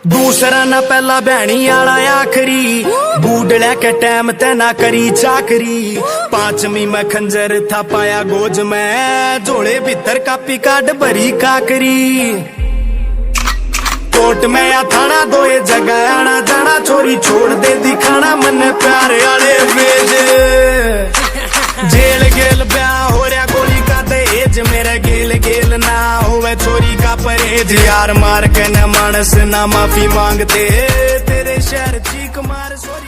दूसरा ना पहला भैनी आला आखरी बूढ़ लेके टाइम ते ना करी चाकरी। पांचवी में खंजर था पाया गोज में जोड़े भीतर कापी काट भरी काकरी। कोर्ट में या थाना दो ये जगह आना जाना चोरी छोड़ दे दिखाना मन प्यारे आले भेज। जेल गेल ब्याह हो रहा गोली का दहेज मेरे गेल गेल ना होवे चोरी का परहेज। यार मार के न मानस ना माफी मांगते तेरे शहर चीख मार सॉरी।